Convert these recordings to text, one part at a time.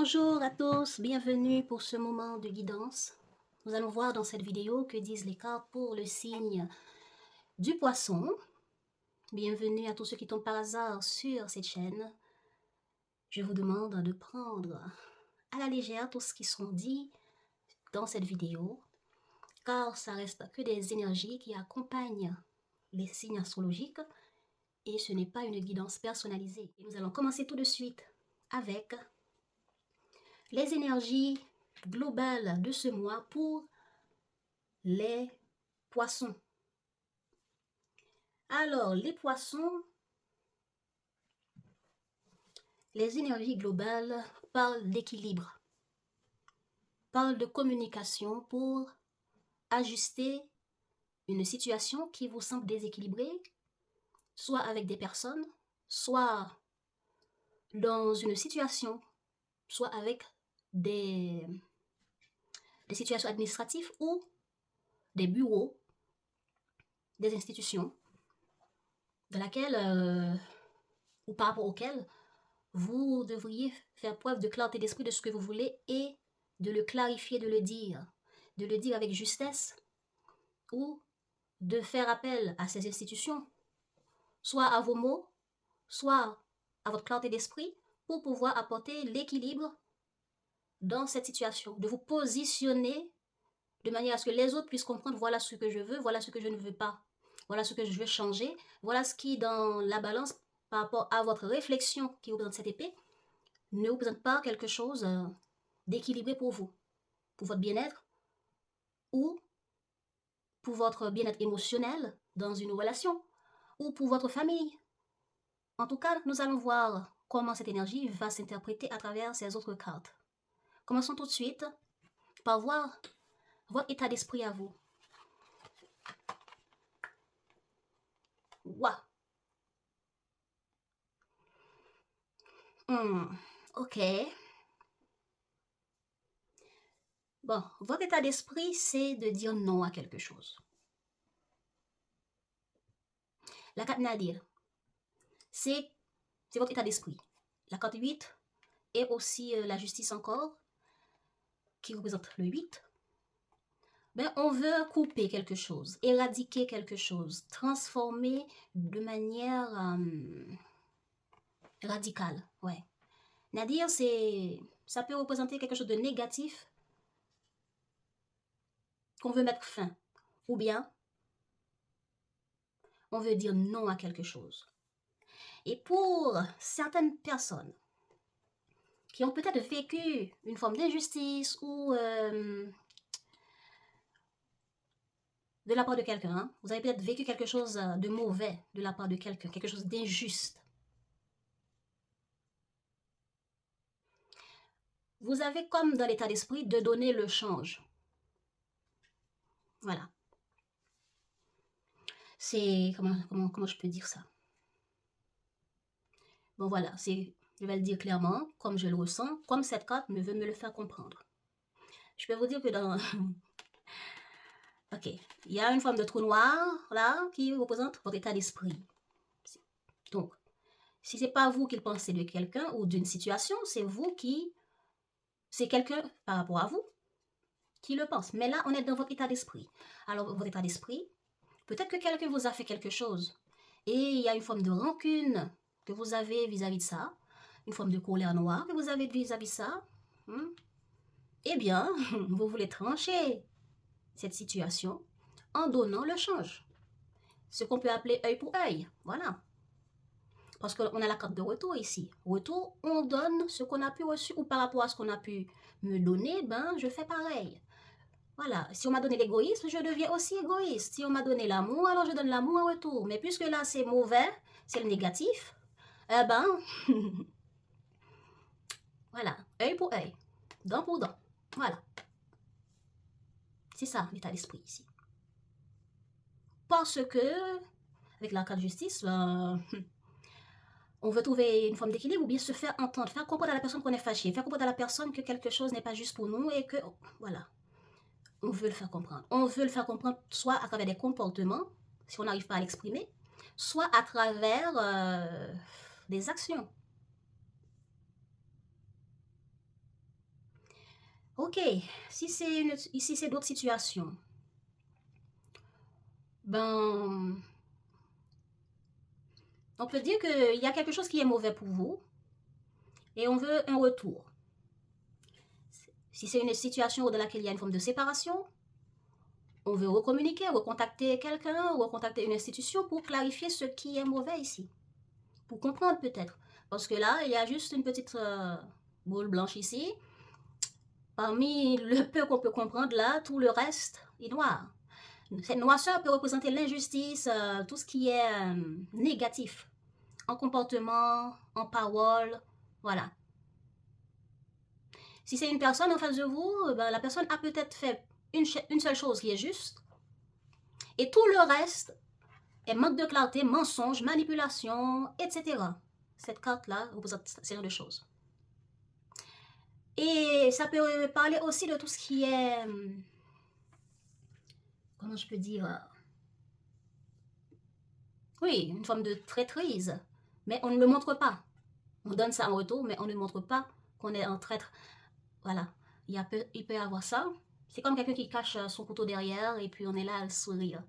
Bonjour à tous, bienvenue pour ce moment de guidance. Nous allons voir dans cette vidéo que disent les cartes pour le signe du poisson. Bienvenue à tous ceux qui tombent par hasard sur cette chaîne. Je vous demande de prendre à la légère tout ce qui sont dit dans cette vidéo, car ça reste que des énergies qui accompagnent les signes astrologiques et ce n'est pas une guidance personnalisée. Et nous allons commencer tout de suite avec les énergies globales de ce mois pour les poissons. Alors, les poissons, les énergies globales parlent d'équilibre, parlent de communication pour ajuster une situation qui vous semble déséquilibrée, soit avec des personnes, soit dans une situation, soit avec des situations administratives ou des bureaux, des institutions, dans laquelle, ou par rapport auxquelles, vous devriez faire preuve de clarté d'esprit de ce que vous voulez et de le clarifier, de le dire avec justesse ou de faire appel à ces institutions, soit à vos mots, soit à votre clarté d'esprit pour pouvoir apporter l'équilibre dans cette situation, de vous positionner de manière à ce que les autres puissent comprendre voilà ce que je veux, voilà ce que je ne veux pas, voilà ce que je veux changer, voilà ce qui dans la balance par rapport à votre réflexion qui représente cette épée ne représente pas quelque chose d'équilibré pour vous, pour votre bien-être ou pour votre bien-être émotionnel dans une relation ou pour votre famille. En tout cas, nous allons voir comment cette énergie va s'interpréter à travers ces autres cartes. Commençons tout de suite par voir votre état d'esprit à vous. Waouh! Ok. Bon, votre état d'esprit, c'est de dire non à quelque chose. La carte Nadir, c'est votre état d'esprit. La carte 8 et aussi la justice encore, qui représente le 8. Ben, on veut couper quelque chose, éradiquer quelque chose, transformer de manière radicale. Ouais. Nadir, ça peut représenter quelque chose de négatif qu'on veut mettre fin. Ou bien, on veut dire non à quelque chose. Et pour certaines personnes qui ont peut-être vécu une forme d'injustice ou de la part de quelqu'un, hein, vous avez peut-être vécu quelque chose de mauvais de la part de quelqu'un, quelque chose d'injuste. Vous avez comme dans l'état d'esprit de donner le change. Voilà. C'est, comment je peux dire ça? Bon voilà, je vais le dire clairement, comme je le ressens, comme cette carte me veut me le faire comprendre. Je peux vous dire que dans... Ok, il y a une forme de trou noir, là, qui représente votre état d'esprit. Donc, si c'est pas vous qui le pensez de quelqu'un ou d'une situation, c'est quelqu'un par rapport à vous qui le pense. Mais là, on est dans votre état d'esprit. Alors, votre état d'esprit, peut-être que quelqu'un vous a fait quelque chose et il y a une forme de rancune que vous avez vis-à-vis de ça, une forme de colère noire que vous avez vis-à-vis de ça. Eh bien, vous voulez trancher cette situation en donnant le change. Ce qu'on peut appeler œil pour œil. Voilà. Parce qu'on a la carte de retour ici. Retour, on donne ce qu'on a pu reçu ou par rapport à ce qu'on a pu me donner, ben je fais pareil. Voilà, si on m'a donné l'égoïsme, je deviens aussi égoïste. Si on m'a donné l'amour, alors je donne l'amour en retour. Mais puisque là c'est mauvais, c'est le négatif, eh ben, voilà, œil pour œil, dent pour dent. Voilà. C'est ça l'état d'esprit ici. Parce que, avec la carte de justice, on veut trouver une forme d'équilibre ou bien se faire entendre, faire comprendre à la personne qu'on est fâché, faire comprendre à la personne que quelque chose n'est pas juste pour nous et que, voilà, on veut le faire comprendre. On veut le faire comprendre soit à travers des comportements, si on n'arrive pas à l'exprimer, soit à travers des actions. Ok, si c'est d'autres situations, ben, on peut dire qu'il y a quelque chose qui est mauvais pour vous et on veut un retour. Si c'est une situation dans laquelle il y a une forme de séparation, on veut recommuniquer, recontacter quelqu'un, recontacter une institution pour clarifier ce qui est mauvais ici. Pour comprendre peut-être. Parce que là, il y a juste une petite boule blanche ici. Parmi le peu qu'on peut comprendre là, tout le reste est noir. Cette noirceur peut représenter l'injustice, tout ce qui est négatif en comportement, en parole, voilà. Si c'est une personne en face de vous, ben, la personne a peut-être fait une seule chose qui est juste, et tout le reste est manque de clarté, mensonge, manipulation, etc. Cette carte-là représente cette série de choses. Et ça peut parler aussi de tout ce qui est, comment je peux dire, oui, une forme de traîtrise, mais on ne le montre pas. On donne ça en retour, mais on ne montre pas qu'on est un traître. Voilà, il peut y avoir ça. C'est comme quelqu'un qui cache son couteau derrière et puis on est là à le sourire.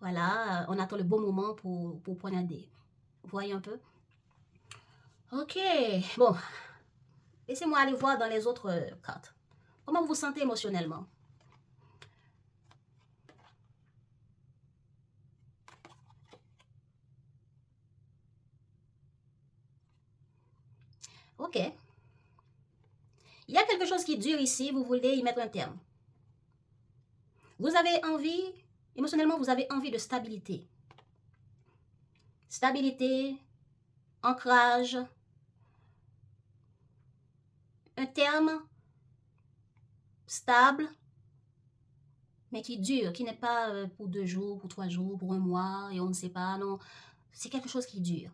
Voilà, on attend le bon moment pour poignarder. Vous voyez un peu? Ok, bon, laissez-moi aller voir dans les autres cartes. Comment vous vous sentez émotionnellement? Ok. Il y a quelque chose qui dure ici, vous voulez y mettre un terme. Vous avez envie, émotionnellement, vous avez envie de stabilité. Stabilité, ancrage, un terme stable, mais qui dure, qui n'est pas pour 2 jours, pour 3 jours, pour un mois, et on ne sait pas, non. C'est quelque chose qui dure.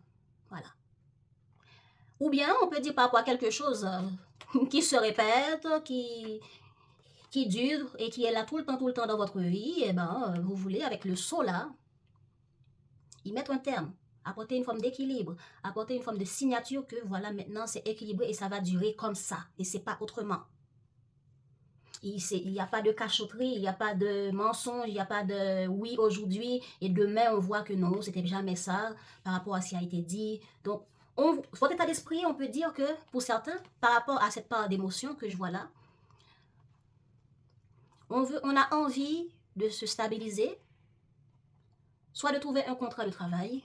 Voilà. Ou bien, on peut dire par rapport à quelque chose qui se répète, qui dure et qui est là tout le temps dans votre vie, et ben, vous voulez, avec le saut là, y mettre un terme, apporter une forme d'équilibre, apporter une forme de signature que voilà, maintenant c'est équilibré et ça va durer comme ça, et c'est pas autrement. Il n'y a pas de cachotterie, il n'y a pas de mensonge, il n'y a pas de oui aujourd'hui et demain on voit que non, c'était jamais ça par rapport à ce qui a été dit. Donc, votre état d'esprit, on peut dire que pour certains, par rapport à cette part d'émotion que je vois là, on a envie de se stabiliser, soit de trouver un contrat de travail,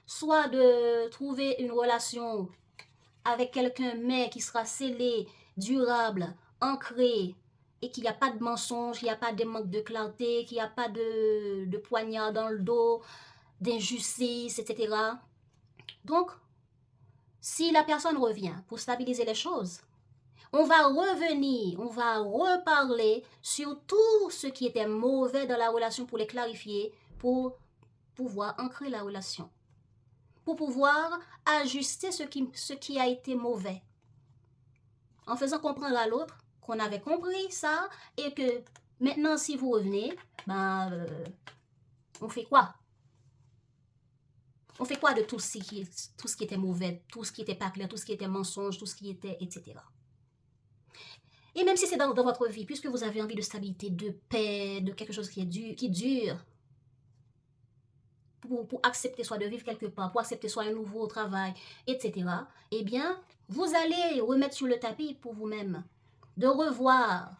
soit de trouver une relation avec quelqu'un, mais qui sera scellé, durable, ancré, et qu'il n'y a pas de mensonge, qu'il n'y a pas de manque de clarté, qu'il n'y a pas de poignard dans le dos, d'injustice, etc. Donc, si la personne revient pour stabiliser les choses, on va revenir, on va reparler sur tout ce qui était mauvais dans la relation pour les clarifier, pour pouvoir ancrer la relation, pour pouvoir ajuster ce qui a été mauvais, en faisant comprendre à l'autre qu'on avait compris ça et que maintenant, si vous revenez, ben, on fait quoi? On fait quoi de tout ce qui était mauvais, tout ce qui était pas clair, tout ce qui était mensonge, tout ce qui était, etc. Et même si c'est dans votre vie, puisque vous avez envie de stabilité, de paix, de quelque chose qui dure, pour accepter soit de vivre quelque part, pour accepter soit un nouveau travail, etc., eh bien, vous allez remettre sur le tapis pour vous-même, de revoir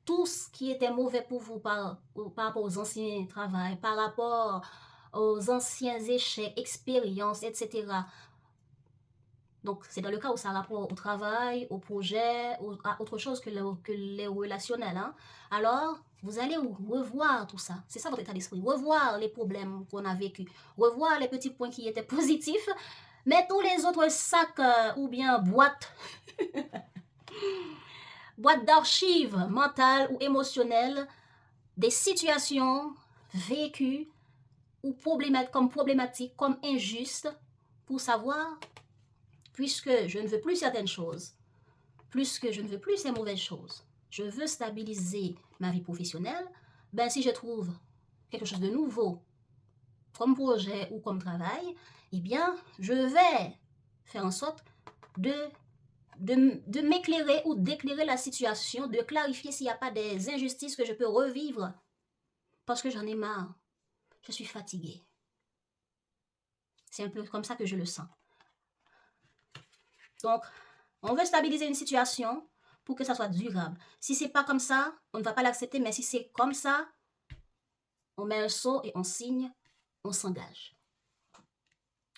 tout ce qui était mauvais pour vous par rapport aux anciens travails, par rapport aux anciens échecs, expériences, etc. Donc, c'est dans le cas où ça a rapport au travail, au projet, à autre chose que les relationnels. Hein. Alors, vous allez revoir tout ça. C'est ça votre état d'esprit. Revoir les problèmes qu'on a vécus. Revoir les petits points qui étaient positifs. Mais tous les autres sacs ou bien boîtes, boîtes d'archives mentales ou émotionnelles, des situations vécues ou problématiques, comme injustes, pour savoir, puisque je ne veux plus certaines choses, puisque je ne veux plus ces mauvaises choses, je veux stabiliser ma vie professionnelle, ben si je trouve quelque chose de nouveau comme projet ou comme travail, eh bien, je vais faire en sorte de de m'éclairer ou d'éclairer la situation, de clarifier s'il n'y a pas des injustices que je peux revivre. Parce que j'en ai marre. Je suis fatiguée. C'est un peu comme ça que je le sens. Donc, on veut stabiliser une situation pour que ça soit durable. Si c'est pas comme ça, on ne va pas l'accepter, mais si c'est comme ça, on met un sceau et on signe, on s'engage.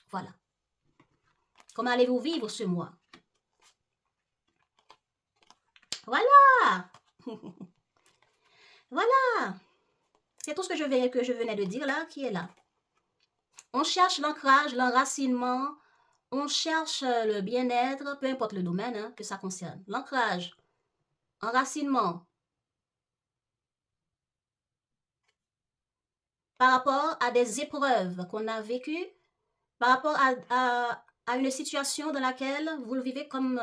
Voilà. Comment allez-vous vivre ce mois? Voilà. Voilà. C'est tout ce que je venais de dire là, qui est là. On cherche l'ancrage, l'enracinement, on cherche le bien-être, peu importe le domaine hein, que ça concerne. L'ancrage, enracinement, par rapport à des épreuves qu'on a vécues, par rapport à une situation dans laquelle vous le vivez comme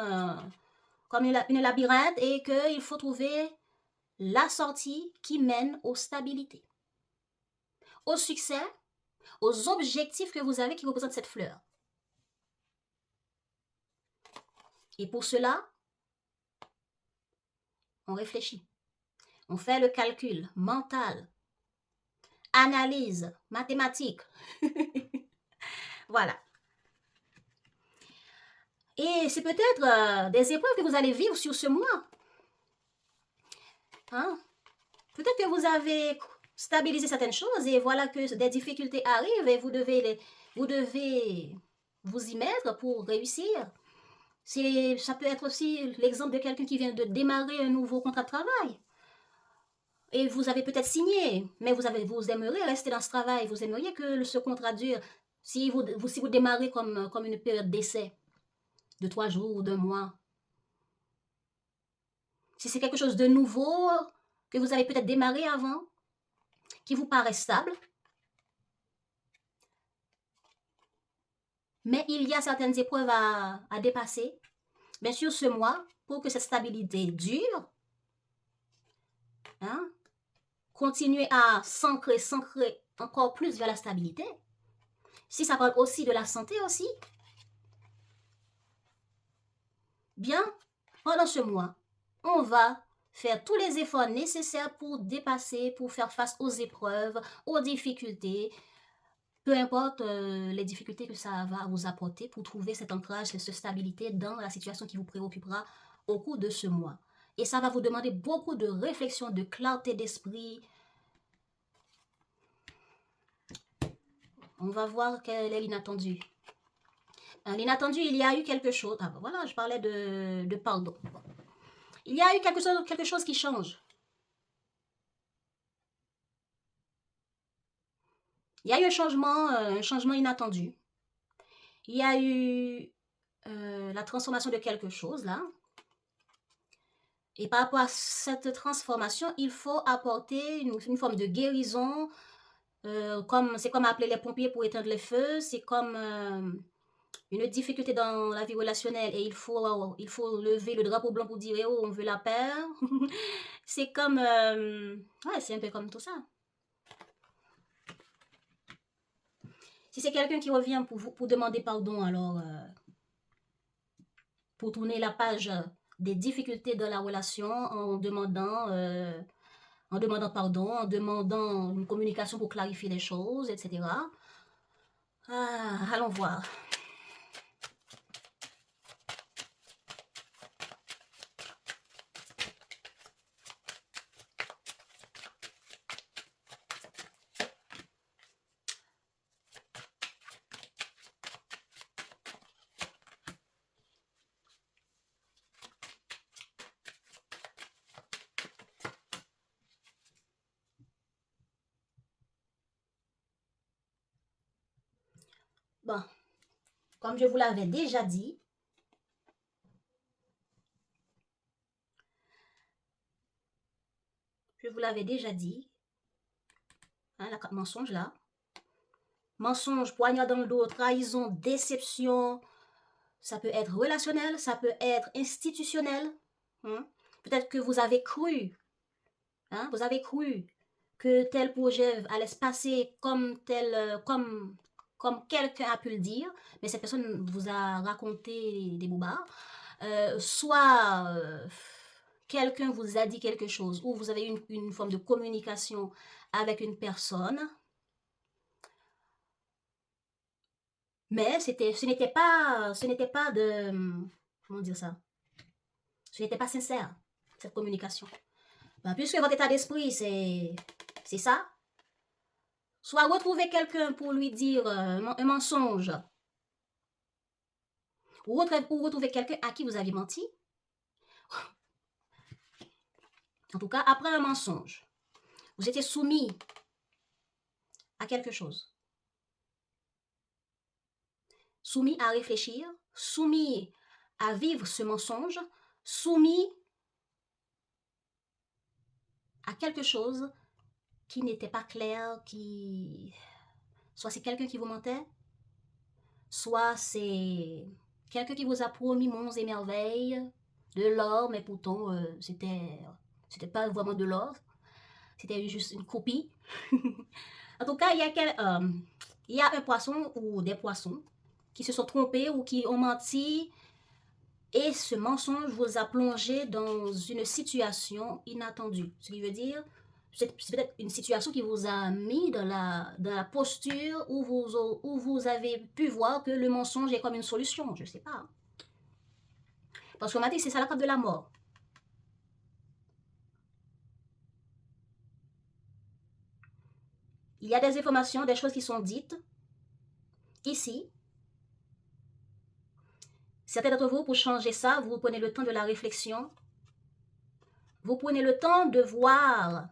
une labyrinthe et qu'il faut trouver la sortie qui mène aux stabilités, au succès, aux objectifs que vous avez qui représentent cette fleur. Et pour cela, on réfléchit. On fait le calcul mental, analyse, mathématiques. Voilà. Et c'est peut-être des épreuves que vous allez vivre sur ce mois. Hein? Peut-être que vous avez stabilisé certaines choses et voilà que des difficultés arrivent et vous devez vous y mettre pour réussir. Ça peut être aussi l'exemple de quelqu'un qui vient de démarrer un nouveau contrat de travail. Et vous avez peut-être signé, mais vous aimeriez rester dans ce travail, vous aimeriez que ce contrat dure. Si vous démarrez comme une période d'essai de 3 jours ou d'1 mois. Si c'est quelque chose de nouveau que vous avez peut-être démarré avant, qui vous paraît stable, mais il y a certaines épreuves à dépasser. Bien sûr, ce mois, pour que cette stabilité dure, hein, continuez à s'ancrer encore plus vers la stabilité. Si ça parle aussi de la santé aussi, bien, pendant ce mois, on va faire tous les efforts nécessaires pour dépasser, pour faire face aux épreuves, aux difficultés, peu importe les difficultés que ça va vous apporter pour trouver cet ancrage, cette stabilité dans la situation qui vous préoccupera au cours de ce mois. Et ça va vous demander beaucoup de réflexion, de clarté d'esprit. On va voir quel est l'inattendu. L'inattendu, il y a eu quelque chose. Ah ben voilà, je parlais de pardon. Il y a eu quelque chose qui change. Il y a eu un changement inattendu. Il y a eu la transformation de quelque chose là. Et par rapport à cette transformation, il faut apporter une forme de guérison. C'est comme appeler les pompiers pour éteindre les feux. C'est comme une difficulté dans la vie relationnelle et il faut lever le drapeau blanc pour dire oh, on veut la paix. C'est comme... ouais, c'est un peu comme tout ça. Si c'est quelqu'un qui revient pour demander pardon, alors pour tourner la page des difficultés dans la relation en demandant pardon, en demandant une communication pour clarifier les choses, etc. Allons voir. Bon, comme je vous l'avais déjà dit, hein, la carte mensonge là, mensonge, poignard dans le dos, trahison, déception, ça peut être relationnel, ça peut être institutionnel. Hein. Peut-être que vous avez cru que tel projet allait se passer comme quelqu'un a pu le dire, mais cette personne vous a raconté des bobards. soit quelqu'un vous a dit quelque chose ou vous avez une forme de communication avec une personne, mais ce n'était pas de, comment dire ça, ce n'était pas sincère, cette communication. Ben, puisque votre état d'esprit, c'est ça, soit retrouver quelqu'un pour lui dire un mensonge, ou retrouver quelqu'un à qui vous aviez menti, en tout cas, après un mensonge, vous étiez soumis à quelque chose, soumis à réfléchir, soumis à vivre ce mensonge, soumis à quelque chose qui n'était pas clair, soit c'est quelqu'un qui vous mentait, soit c'est quelqu'un qui vous a promis monts et merveilles, de l'or, mais pourtant c'était pas vraiment de l'or, c'était juste une copie. En tout cas, il y a un poisson ou des poissons qui se sont trompés ou qui ont menti, et ce mensonge vous a plongé dans une situation inattendue. Ce qui veut dire, c'est peut-être une situation qui vous a mis dans la posture où vous avez pu voir que le mensonge est comme une solution. Je ne sais pas. Parce qu'on m'a dit que c'est ça la carte de la mort. Il y a des informations, des choses qui sont dites ici. Certains d'entre vous, pour changer ça, vous prenez le temps de la réflexion. Vous prenez le temps de voir,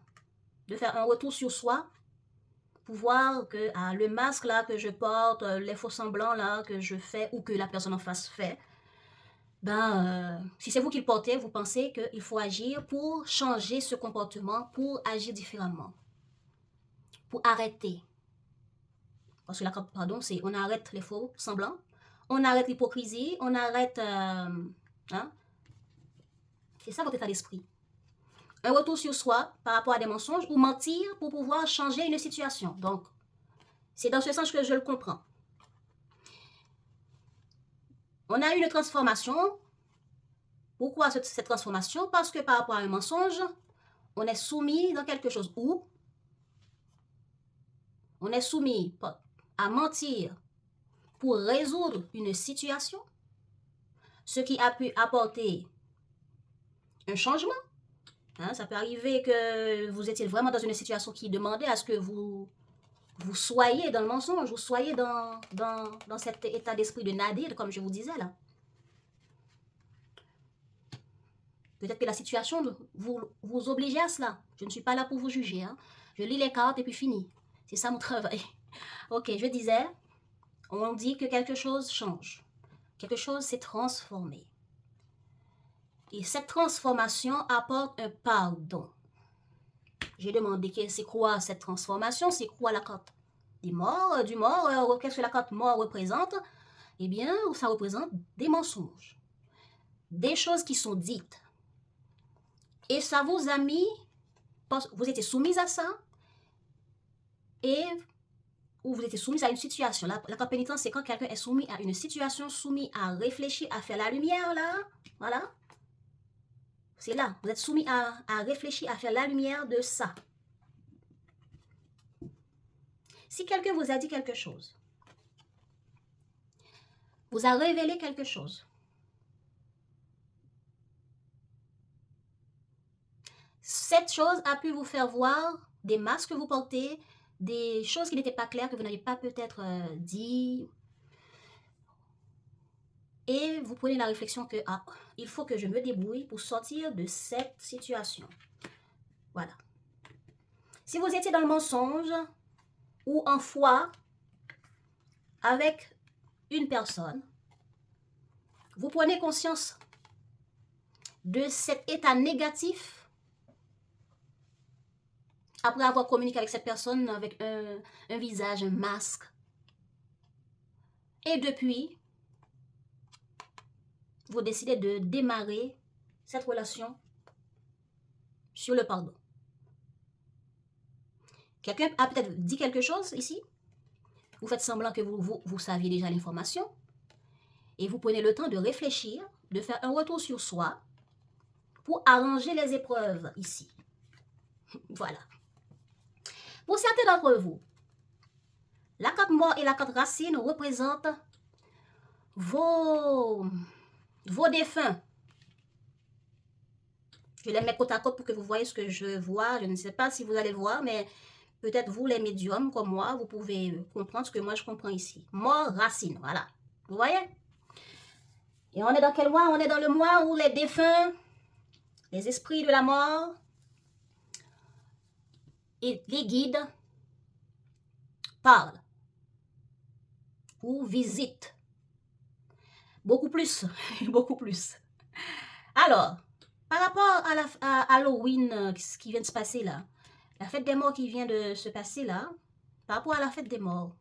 de faire un retour sur soi, pour voir que le masque là que je porte, les faux semblants là que je fais ou que la personne en face fait, si c'est vous qui le portez, vous pensez qu'il faut agir pour changer ce comportement, pour agir différemment, pour arrêter. Parce que là, pardon, c'est on arrête les faux semblants, on arrête l'hypocrisie, on arrête... c'est ça votre état d'esprit. Un retour sur soi par rapport à des mensonges ou mentir pour pouvoir changer une situation. Donc, c'est dans ce sens que je le comprends. On a une transformation. Pourquoi cette transformation? Parce que par rapport à un mensonge, on est soumis dans quelque chose. Ou on est soumis à mentir pour résoudre une situation, ce qui a pu apporter un changement. Ça peut arriver que vous étiez vraiment dans une situation qui demandait à ce que vous soyez dans le mensonge, vous soyez dans cet état d'esprit de nadir, comme je vous disais là. Peut-être que la situation vous oblige à cela. Je ne suis pas là pour vous juger. Je lis les cartes et puis fini. C'est ça mon travail. Ok, je disais, on dit que quelque chose change. Quelque chose s'est transformé. Et cette transformation apporte un pardon. J'ai demandé c'est quoi cette transformation, c'est quoi la carte du mort, qu'est-ce que la carte mort représente? Eh bien, ça représente des mensonges, des choses qui sont dites. Et ça vous a mis, vous étiez soumise à ça, et ou vous étiez soumise à une situation. La carte pénitence, c'est quand quelqu'un est soumis à une situation, soumis à réfléchir, à faire la lumière, là, voilà. C'est là, vous êtes soumis à réfléchir, à faire la lumière de ça. Si quelqu'un vous a dit quelque chose, vous a révélé quelque chose, cette chose a pu vous faire voir des masques que vous portez, des choses qui n'étaient pas claires, que vous n'avez pas peut-être dit. Et vous prenez la réflexion que il faut que je me débrouille pour sortir de cette situation. Voilà. Si vous étiez dans le mensonge ou en foi avec une personne, vous prenez conscience de cet état négatif après avoir communiqué avec cette personne avec un visage, un masque. Et depuis, vous décidez de démarrer cette relation sur le pardon. Quelqu'un a peut-être dit quelque chose ici. Vous faites semblant que vous saviez déjà l'information. et vous prenez le temps de réfléchir, de faire un retour sur soi pour arranger les épreuves ici. Voilà. Pour certains d'entre vous, la carte mort et la carte racine représentent vos défunts. Je les mets côte à côte pour que vous voyez ce que je vois. Je ne sais pas si vous allez le voir, mais peut-être vous, les médiums comme moi, vous pouvez comprendre ce que moi je comprends ici. Mort, racine, voilà. Vous voyez? Et on est dans quel mois? On est dans le mois où les défunts, les esprits de la mort et les guides parlent ou visitent. Beaucoup plus, beaucoup plus. Alors, par rapport à Halloween, ce qui vient de se passer là, la fête des morts qui vient de se passer là, par rapport à la fête des morts,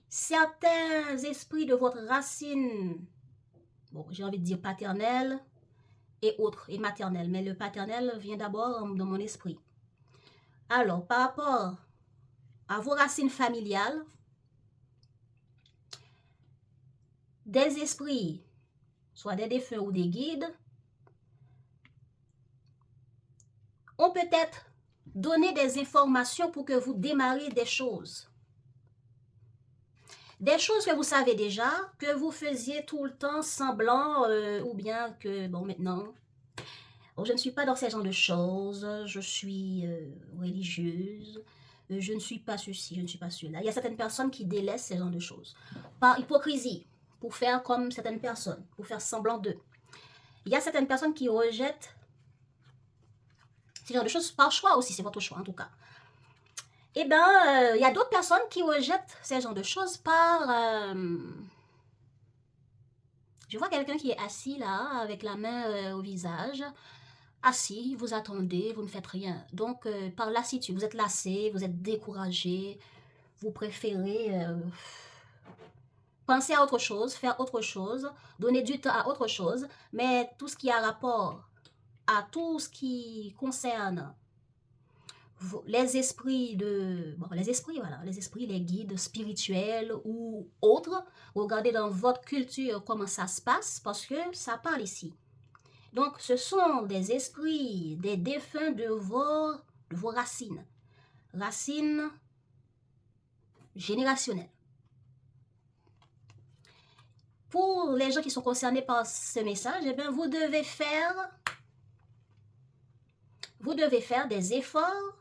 certains esprits de votre racine, bon, j'ai envie de dire paternelle et autres, et maternelle, mais le paternel vient d'abord dans mon esprit. Alors, par rapport à vos racines familiales, des esprits, soit des défunts ou des guides, ont peut-être donné des informations pour que vous démarriez des choses. Des choses que vous savez déjà, que vous faisiez tout le temps semblant, ou bien que, bon, maintenant, bon, je ne suis pas dans ce genre de choses, je suis religieuse, je ne suis pas ceci, je ne suis pas cela. Il y a certaines personnes qui délaissent ce genre de choses. Par hypocrisie, pour faire comme certaines personnes, pour faire semblant d'eux. Il y a certaines personnes qui rejettent ce genre de choses par choix aussi, c'est votre choix en tout cas. Eh bien, il y a d'autres personnes qui rejettent ce genre de choses par... je vois quelqu'un qui est assis là, avec la main au visage, assis, vous attendez, vous ne faites rien. Donc, par lassitude, vous êtes lassé, vous êtes découragé, vous préférez penser à autre chose, faire autre chose, donner du temps à autre chose, mais tout ce qui a rapport à tout ce qui concerne les esprits les esprits, voilà, les esprits, les guides spirituels ou autres, regardez dans votre culture comment ça se passe, parce que ça parle ici. Donc, ce sont des esprits, des défunts de vos racines. Racines générationnelles. Pour les gens qui sont concernés par ce message, eh bien, vous devez faire des efforts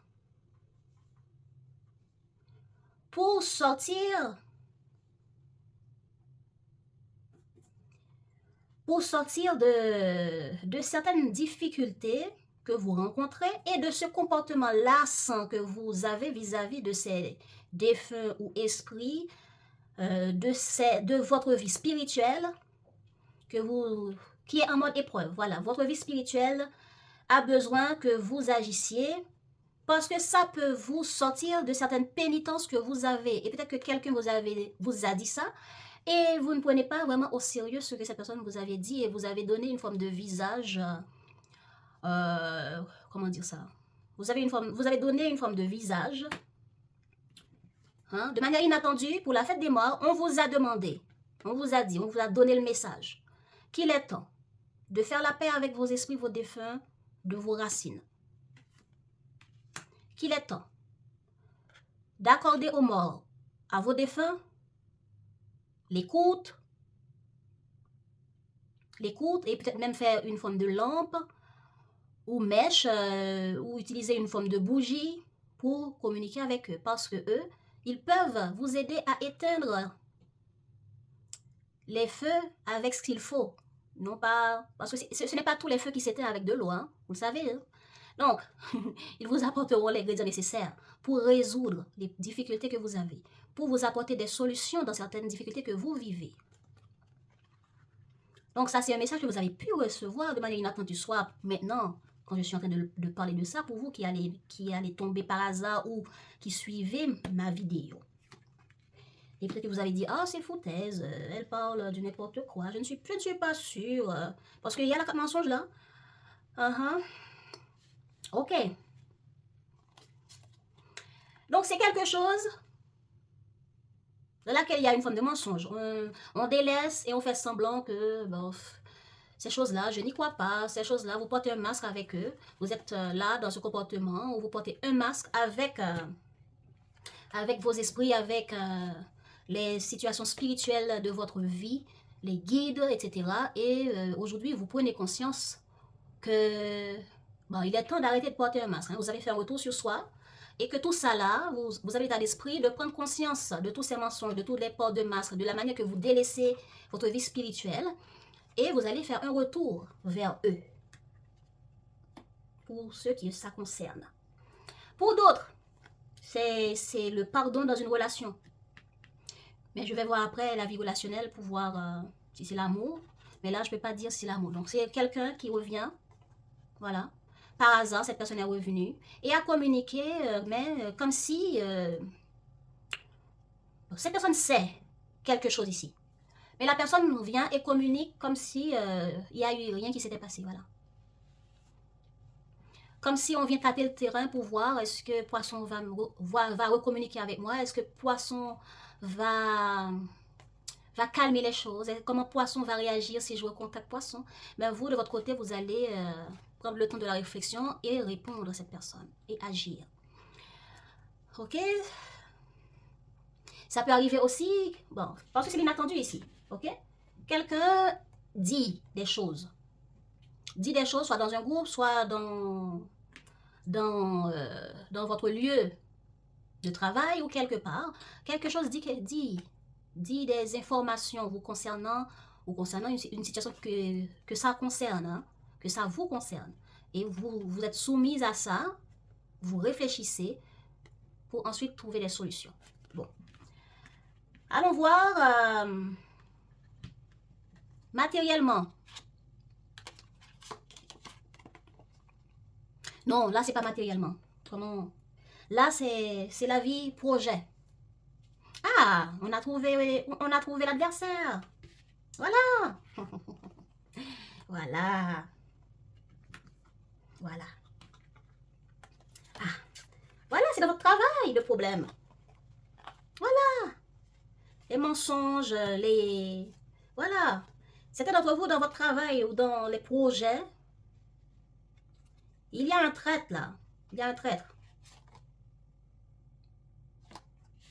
pour sortir de certaines difficultés que vous rencontrez et de ce comportement lassant que vous avez vis-à-vis de ces défunts ou esprits, de votre vie spirituelle qui est en mode épreuve. Voilà, votre vie spirituelle a besoin que vous agissiez parce que ça peut vous sortir de certaines pénitences que vous avez. Et peut-être que quelqu'un vous a dit ça et vous ne prenez pas vraiment au sérieux ce que cette personne vous avait dit et vous avez donné une forme de visage, comment dire ça? Vous avez donné une forme de visage, hein, de manière inattendue pour la fête des morts. On vous a demandé, on vous a dit, on vous a donné le message qu'il est temps de faire la paix avec vos esprits, vos défunts, de vos racines. Qu'il est temps d'accorder aux morts, à vos défunts, l'écoute et peut-être même faire une forme de lampe ou mèche ou utiliser une forme de bougie pour communiquer avec eux parce que eux, ils peuvent vous aider à éteindre les feux avec ce qu'il faut. Non pas, parce que ce n'est pas tous les feux qui s'éteignent avec de l'eau, hein, vous le savez. Hein? Donc, ils vous apporteront les ingrédients nécessaires pour résoudre les difficultés que vous avez, pour vous apporter des solutions dans certaines difficultés que vous vivez. Donc ça, c'est un message que vous avez pu recevoir de manière inattendue, soit maintenant, quand je suis en train de parler de ça, pour vous qui allez tomber par hasard ou qui suivez ma vidéo. Et peut-être que vous avez dit, ah, c'est foutaise, elle parle de n'importe quoi, je ne suis pas sûre, parce qu'il y a la mensonge là. Ok. Donc c'est quelque chose dans laquelle il y a une forme de mensonge. On délaisse et on fait semblant que bon, ces choses-là, je n'y crois pas. Ces choses-là, vous portez un masque avec eux. Vous êtes là dans ce comportement où vous portez un masque avec vos esprits, avec les situations spirituelles de votre vie, les guides, etc. Et aujourd'hui, vous prenez conscience que bon, il est temps d'arrêter de porter un masque. Hein. Vous allez faire un retour sur soi et que tout ça là, vous avez l'état d'esprit de prendre conscience de tous ces mensonges, de tous les ports de masque, de la manière que vous délaissez votre vie spirituelle et vous allez faire un retour vers eux pour ceux qui ça concerne. Pour d'autres, c'est le pardon dans une relation. Mais je vais voir après la vie relationnelle pour voir si c'est l'amour. Mais là, je ne peux pas dire si c'est l'amour. Donc, c'est quelqu'un qui revient, voilà. Par hasard, cette personne est revenue et a communiqué, mais comme si cette personne sait quelque chose ici. Mais la personne vient et communique comme si il n'y a eu rien qui s'était passé, voilà. Comme si on vient tâter le terrain pour voir est-ce que Poisson va recommuniquer avec moi, est-ce que Poisson va calmer les choses, comment Poisson va réagir si je recontacte Poisson. Ben vous, de votre côté, vous allez prendre le temps de la réflexion et répondre à cette personne et agir. Ok? Ça peut arriver aussi, bon, parce que c'est l'inattendu ici, ok? Quelqu'un dit des choses, soit dans un groupe, soit dans votre lieu de travail ou quelque part, quelque chose dit des informations vous concernant une situation que ça concerne, hein, que ça vous concerne. Et vous êtes soumise à ça, vous réfléchissez pour ensuite trouver des solutions. Bon. Allons voir matériellement. Non, là, c'est pas matériellement. Comment? Là, c'est la vie projet. Ah, on a trouvé l'adversaire. Voilà. Voilà. Voilà. Ah. Voilà, c'est dans votre travail le problème. Voilà. Les mensonges, les... Voilà. Certains d'entre vous, dans votre travail ou dans les projets, il y a un traître là. Il y a un traître.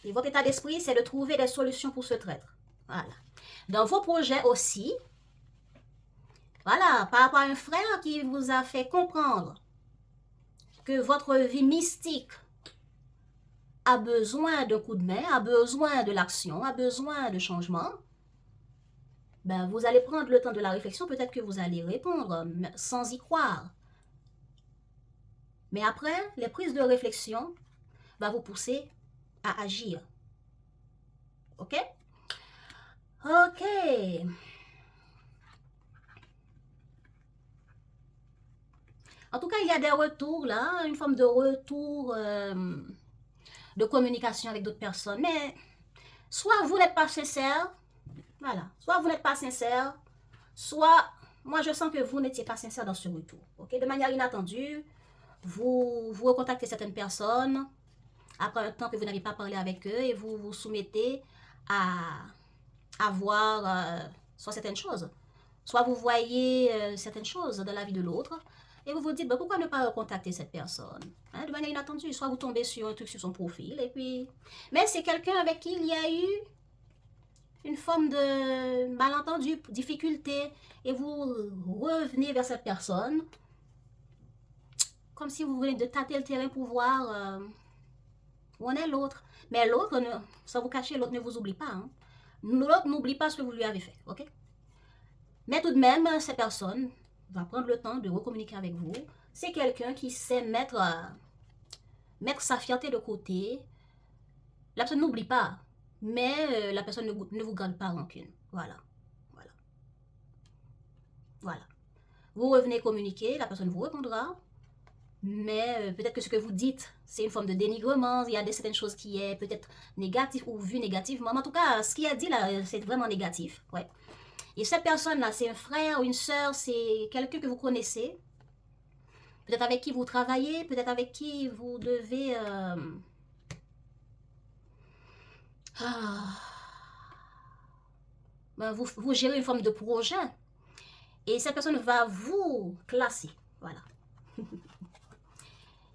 Et votre état d'esprit, c'est de trouver des solutions pour ce traître. Voilà. Dans vos projets aussi, voilà, par rapport à un frère qui vous a fait comprendre que votre vie mystique a besoin d'un coup de main, a besoin de l'action, a besoin de changement, ben vous allez prendre le temps de la réflexion, peut-être que vous allez répondre sans y croire. Mais après, les prises de réflexion vont vous pousser à agir. Ok? Ok. En tout cas, il y a des retours là, une forme de retour de communication avec d'autres personnes. Mais soit vous n'êtes pas sincère, voilà, soit vous n'êtes pas sincère, soit moi je sens que vous n'étiez pas sincère dans ce retour. Ok? De manière inattendue, vous recontactez certaines personnes après un temps que vous n'avez pas parlé avec eux et vous vous soumettez à voir soit certaines choses, soit vous voyez certaines choses dans la vie de l'autre et vous vous dites, bah, pourquoi ne pas recontacter cette personne, hein, de manière inattendue, soit vous tombez sur un truc sur son profil et puis... Mais c'est quelqu'un avec qui il y a eu une forme de malentendu, difficulté, et vous revenez vers cette personne comme si vous venez de tâter le terrain pour voir où en est l'autre. Mais l'autre, sans vous cacher, l'autre ne vous oublie pas. Hein. L'autre n'oublie pas ce que vous lui avez fait. Ok? Mais tout de même, cette personne va prendre le temps de recommuniquer avec vous. C'est quelqu'un qui sait mettre sa fierté de côté. La personne n'oublie pas, mais la personne ne vous garde pas rancune. Voilà. Voilà. Voilà. Vous revenez communiquer, la personne vous répondra. Mais peut-être que ce que vous dites, c'est une forme de dénigrement. Il y a certaines choses qui est peut-être négatif ou vu négativement. Mais en tout cas, ce qui est dit là, c'est vraiment négatif. Ouais. Et cette personne-là, c'est un frère ou une sœur, c'est quelqu'un que vous connaissez. Peut-être avec qui vous travaillez, peut-être avec qui vous devez... ben, vous gérez une forme de projet et cette personne va vous classer. Voilà.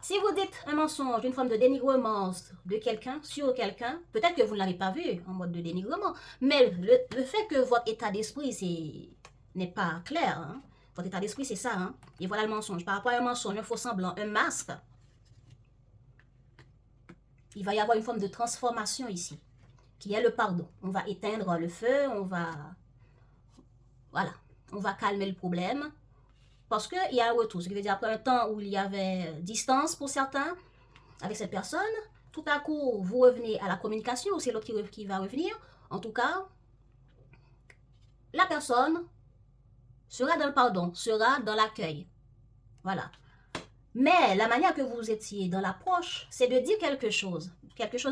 Si vous dites un mensonge, une forme de dénigrement de quelqu'un, sur quelqu'un, peut-être que vous ne l'avez pas vu en mode de dénigrement, mais le fait que votre état d'esprit n'est pas clair, hein. Votre état d'esprit c'est ça, hein. Et voilà le mensonge. Par rapport à un mensonge, un faux semblant, un masque, il va y avoir une forme de transformation ici, qui est le pardon. On va éteindre le feu, voilà, on va calmer le problème, parce qu'il y a un retour. Ce qui veut dire après un temps où il y avait distance pour certains avec cette personne, tout à coup, vous revenez à la communication, ou c'est l'autre qui va revenir. En tout cas, la personne sera dans le pardon, sera dans l'accueil. Voilà. Mais la manière que vous étiez dans l'approche, c'est de dire quelque chose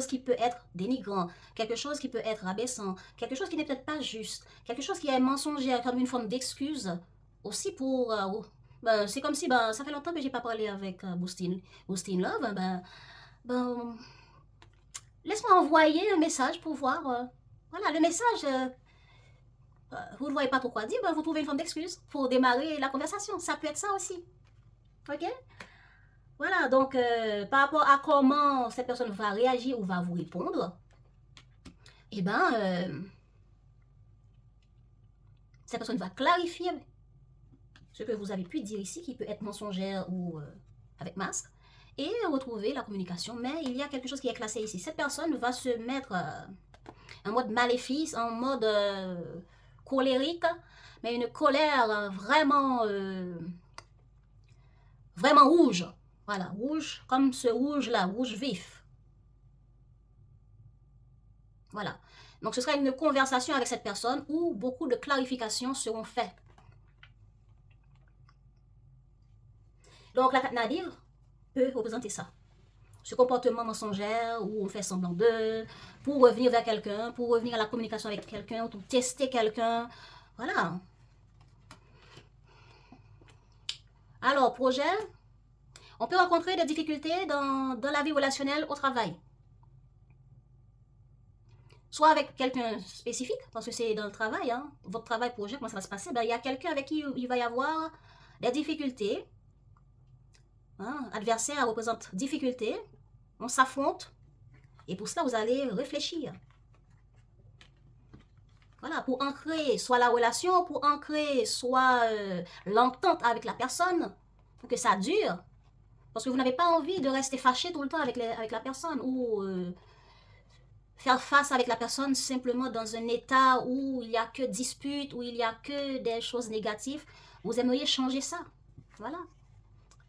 qui peut être dénigrant, quelque chose qui peut être rabaissant, quelque chose qui n'est peut-être pas juste, quelque chose qui est mensonger comme une forme d'excuse aussi pour... ben, c'est comme si, ben, ça fait longtemps que j'ai pas parlé avec Boostin Love, ben, laisse-moi envoyer un message pour voir, voilà, le message, vous ne voyez pas trop quoi dire, ben, vous trouvez une forme d'excuse pour démarrer la conversation, ça peut être ça aussi, ok? Voilà, donc par rapport à comment cette personne va réagir ou va vous répondre, eh ben, cette personne va clarifier ce que vous avez pu dire ici, qui peut être mensongère ou avec masque, et retrouver la communication. Mais il y a quelque chose qui est classé ici. Cette personne va se mettre en mode maléfice, en mode colérique, mais une colère vraiment rouge. Voilà, rouge, comme ce rouge-là, rouge vif. Voilà. Donc, ce sera une conversation avec cette personne où beaucoup de clarifications seront faites. Donc, la carte Nadir peut représenter ça. Ce comportement mensongère où on fait semblant d'eux, pour revenir vers quelqu'un, pour revenir à la communication avec quelqu'un, pour tester quelqu'un. Voilà. Alors, projet, on peut rencontrer des difficultés dans la vie relationnelle au travail. Soit avec quelqu'un spécifique, parce que c'est dans le travail, hein, votre travail, projet, comment ça va se passer, ben, il y a quelqu'un avec qui il va y avoir des difficultés. Hein, adversaire représente difficulté, on s'affronte, et pour cela, vous allez réfléchir. Voilà, pour ancrer soit la relation, pour ancrer soit l'entente avec la personne, pour que ça dure. Parce que vous n'avez pas envie de rester fâché tout le temps avec la personne, ou faire face avec la personne simplement dans un état où il n'y a que dispute, où il n'y a que des choses négatives. Vous aimeriez changer ça. Voilà.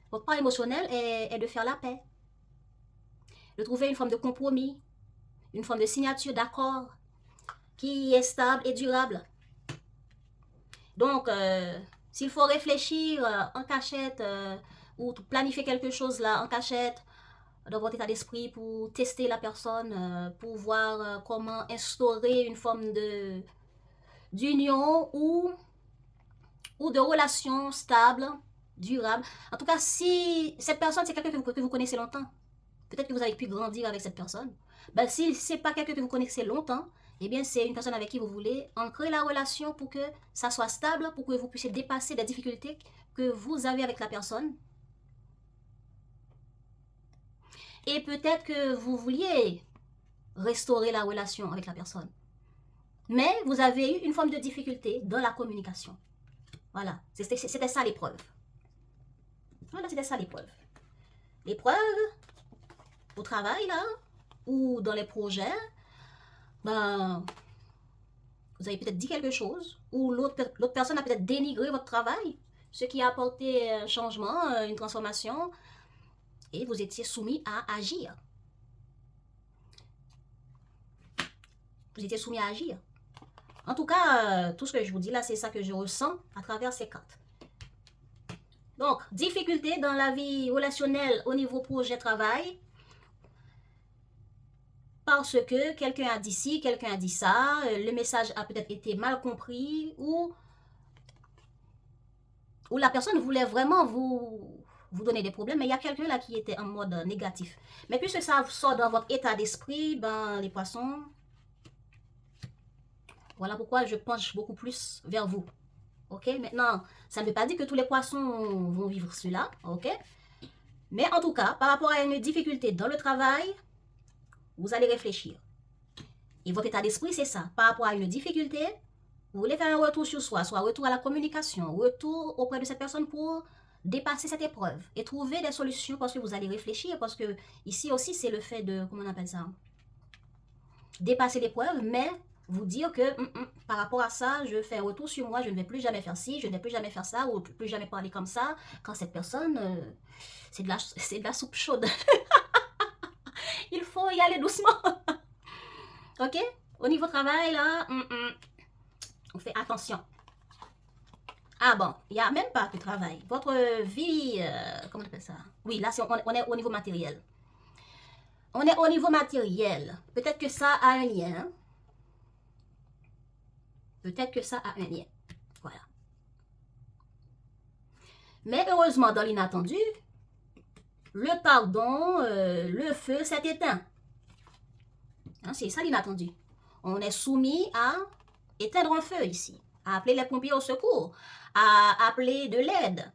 Votre part émotionnel est de faire la paix. De trouver une forme de compromis, une forme de signature d'accord qui est stable et durable. Donc, s'il faut réfléchir en cachette ou planifier quelque chose là en cachette dans votre état d'esprit pour tester la personne, pour voir comment instaurer une forme d'union ou de relation stable, durable. En tout cas, si cette personne, c'est quelqu'un que vous connaissez longtemps, peut-être que vous avez pu grandir avec cette personne, ben, si ce n'est pas quelqu'un que vous connaissez longtemps, eh bien, c'est une personne avec qui vous voulez ancrer la relation pour que ça soit stable, pour que vous puissiez dépasser les difficultés que vous avez avec la personne. Et peut-être que vous vouliez restaurer la relation avec la personne. Mais vous avez eu une forme de difficulté dans la communication. Voilà, c'était ça l'épreuve. Voilà, c'était ça l'épreuve. L'épreuve, au travail, là, ou dans les projets, ben, vous avez peut-être dit quelque chose, ou l'autre personne a peut-être dénigré votre travail, ce qui a apporté un changement, une transformation, et vous étiez soumis à agir. Vous étiez soumis à agir. En tout cas, tout ce que je vous dis là, c'est ça que je ressens à travers ces cartes. Donc, difficulté dans la vie relationnelle au niveau projet-travail, parce que quelqu'un a dit ci, quelqu'un a dit ça, le message a peut-être été mal compris, ou la personne voulait vraiment vous donner des problèmes, mais il y a quelqu'un là qui était en mode négatif. Mais puisque ça sort dans votre état d'esprit, ben les poissons, Voilà pourquoi je penche beaucoup plus vers vous. Ok, maintenant, ça ne veut pas dire que tous les poissons vont vivre cela. Ok, mais en tout cas, par rapport à une difficulté dans le travail, vous allez réfléchir. Et votre état d'esprit, c'est ça. Par rapport à une difficulté, vous voulez faire un retour sur soi, soit retour à la communication, retour auprès de cette personne pour dépasser cette épreuve et trouver des solutions parce que vous allez réfléchir, parce que ici aussi, c'est le fait de, comment on appelle ça, dépasser l'épreuve, mais vous dire que par rapport à ça, je fais un retour sur moi, je ne vais plus jamais faire ci, je ne vais plus jamais faire ça, ou plus jamais parler comme ça, quand cette personne, c'est de la soupe chaude. Il faut y aller doucement. Ok? Au niveau travail, là, on fait attention. Ah bon, il n'y a même pas que travail. Votre vie, comment on appelle ça? Oui, là, on est au niveau matériel. On est au niveau matériel. Peut-être que ça a un lien. Peut-être que ça a un lien. Voilà. Mais heureusement, dans l'inattendu, le pardon, le feu s'est éteint. Hein, c'est ça l'inattendu. On est soumis à éteindre un feu ici, à appeler les pompiers au secours, à appeler de l'aide,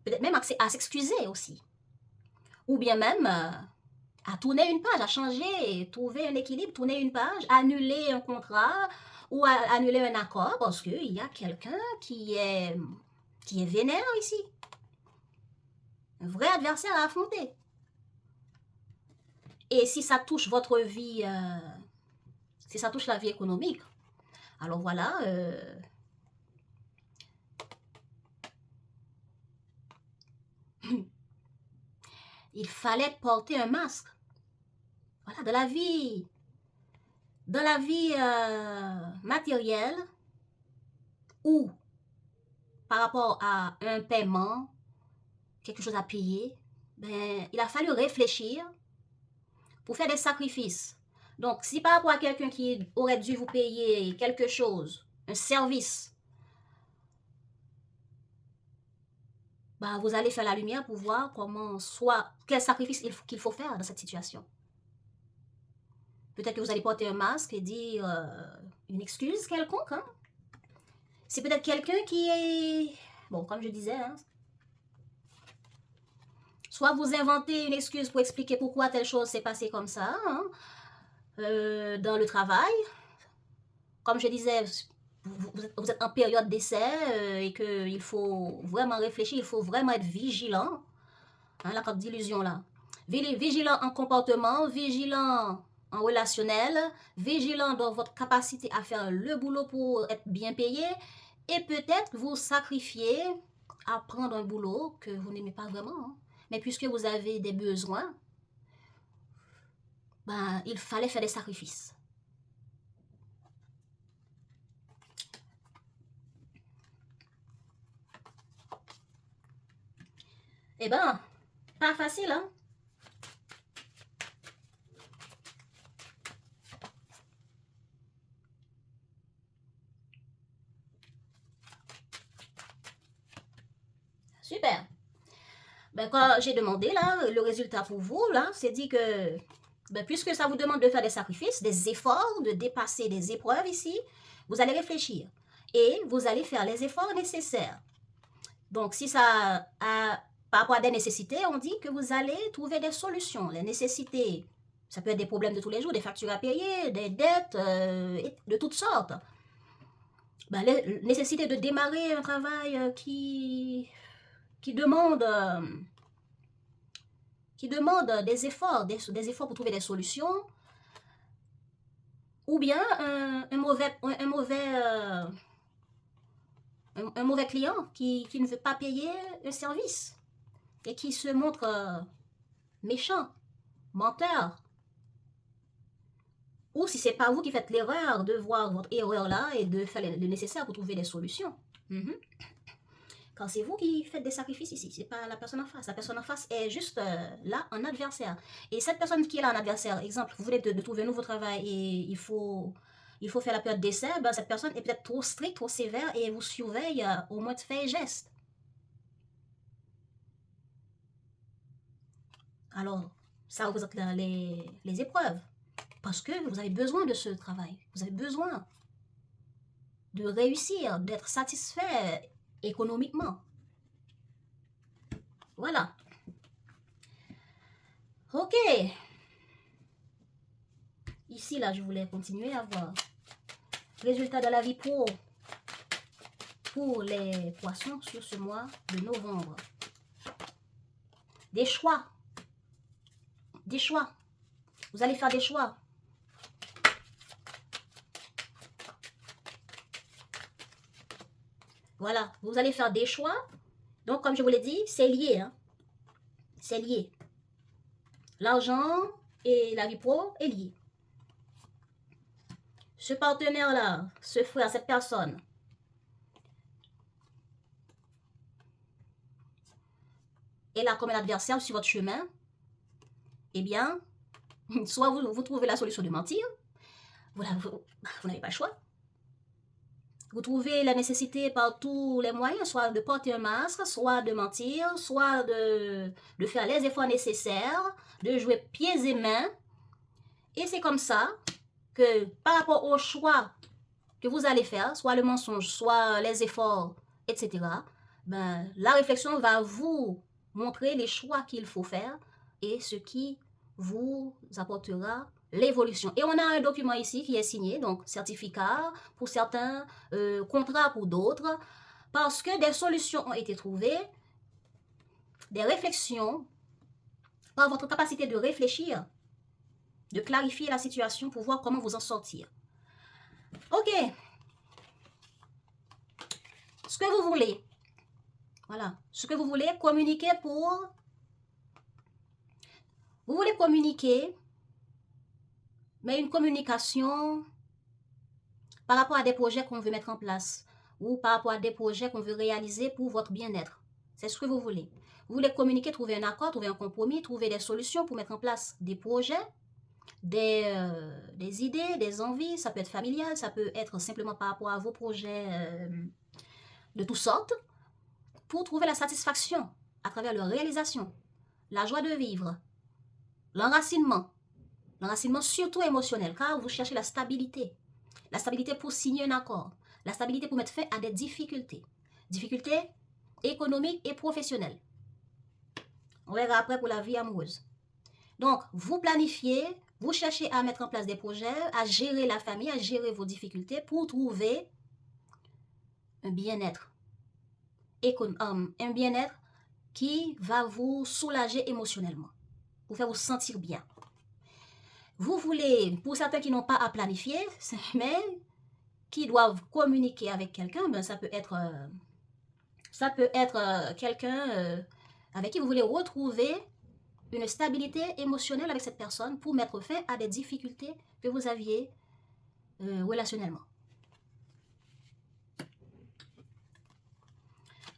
peut-être même à s'excuser aussi. Ou bien même à tourner une page, à changer, trouver un équilibre, tourner une page, annuler un contrat ou annuler un accord parce qu'il y a quelqu'un qui est vénère ici. Un vrai adversaire à affronter. Et si ça touche votre vie, si ça touche la vie économique, alors voilà, il fallait porter un masque. Voilà, dans la vie matérielle ou par rapport à un paiement, quelque chose à payer, ben, il a fallu réfléchir pour faire des sacrifices. Donc, si par rapport à quelqu'un qui aurait dû vous payer quelque chose, un service, ben, vous allez faire la lumière pour voir quel sacrifice qu'il faut faire dans cette situation. Peut-être que vous allez porter un masque et dire une excuse quelconque. Hein? C'est peut-être quelqu'un qui est... Bon, comme je disais, hein, soit vous inventez une excuse pour expliquer pourquoi telle chose s'est passée comme ça, hein, dans le travail. Comme je disais, vous êtes en période d'essai et qu'il faut vraiment réfléchir, il faut vraiment être vigilant. Hein, la carte d'illusion là. Vigilant en comportement, vigilant en relationnel, vigilant dans votre capacité à faire le boulot pour être bien payé et peut-être vous sacrifier à prendre un boulot que vous n'aimez pas vraiment. Hein. Mais puisque vous avez des besoins, ben, il fallait faire des sacrifices. Eh ben, pas facile, hein? Super. Ben, quand j'ai demandé, là, le résultat pour vous, là, c'est dit que, ben, puisque ça vous demande de faire des sacrifices, des efforts, de dépasser des épreuves ici, vous allez réfléchir. Et vous allez faire les efforts nécessaires. Donc, si ça a, par rapport à des nécessités, on dit que vous allez trouver des solutions. Les nécessités, ça peut être des problèmes de tous les jours, des factures à payer, des dettes, de toutes sortes. Ben, les nécessités de démarrer un travail qui demande des efforts, des efforts pour trouver des solutions, ou bien un mauvais client qui ne veut pas payer un service et qui se montre méchant, menteur. Ou si c'est pas vous qui faites l'erreur de voir votre erreur là et de faire le nécessaire pour trouver des solutions. Quand c'est vous qui faites des sacrifices ici, c'est pas la personne en face. La personne en face est juste là en adversaire. Et cette personne qui est là en adversaire, exemple, vous venez de trouver un nouveau travail et il faut faire la période d'essai, ben cette personne est peut-être trop stricte, trop sévère et vous surveille au moins de faits et gestes. Alors, ça représente les épreuves. Parce que vous avez besoin de ce travail. Vous avez besoin. de réussir, d'être satisfait économiquement. Voilà. Ok. Ici, là, je voulais continuer à voir. Résultat de la vie pro pour les poissons sur ce mois de novembre. Des choix. Des choix. Vous allez faire des choix. Voilà, vous allez faire des choix. Donc, comme je vous l'ai dit, c'est lié. Hein? C'est lié. L'argent et la vie pro est lié. Ce partenaire-là, ce frère, cette personne, est là comme un adversaire sur votre chemin. Eh bien, soit vous trouvez la solution de mentir, vous n'avez pas le choix. Vous trouvez la nécessité par tous les moyens, soit de porter un masque, soit de mentir, soit de faire les efforts nécessaires, de jouer pieds et mains. Et c'est comme ça que par rapport au choix que vous allez faire, soit le mensonge, soit les efforts, etc., ben, la réflexion va vous montrer les choix qu'il faut faire et ce qui vous apportera l'évolution. Et on a un document ici qui est signé, donc certificat pour certains, contrat pour d'autres, parce que des solutions ont été trouvées, des réflexions, par votre capacité de réfléchir, de clarifier la situation pour voir comment vous en sortir. Ok. Ce que vous voulez. Voilà. Ce que vous voulez communiquer pour... Vous voulez communiquer, mais une communication par rapport à des projets qu'on veut mettre en place ou par rapport à des projets qu'on veut réaliser pour votre bien-être. C'est ce que vous voulez. Vous voulez communiquer, trouver un accord, trouver un compromis, trouver des solutions pour mettre en place des projets, des idées, des envies. Ça peut être familial, ça peut être simplement par rapport à vos projets de toutes sortes, pour trouver la satisfaction à travers leur réalisation, la joie de vivre, l'enracinement surtout émotionnel, car vous cherchez la stabilité pour signer un accord, la stabilité pour mettre fin à des difficultés économiques et professionnelles. On verra après pour la vie amoureuse. Donc, vous planifiez, vous cherchez à mettre en place des projets, à gérer la famille, à gérer vos difficultés pour trouver un bien-être. Un bien-être qui va vous soulager émotionnellement, pour faire vous sentir bien. Vous voulez, pour certains qui n'ont pas à planifier, mais qui doivent communiquer avec quelqu'un, ben ça peut être quelqu'un avec qui vous voulez retrouver une stabilité émotionnelle avec cette personne pour mettre fin à des difficultés que vous aviez relationnellement.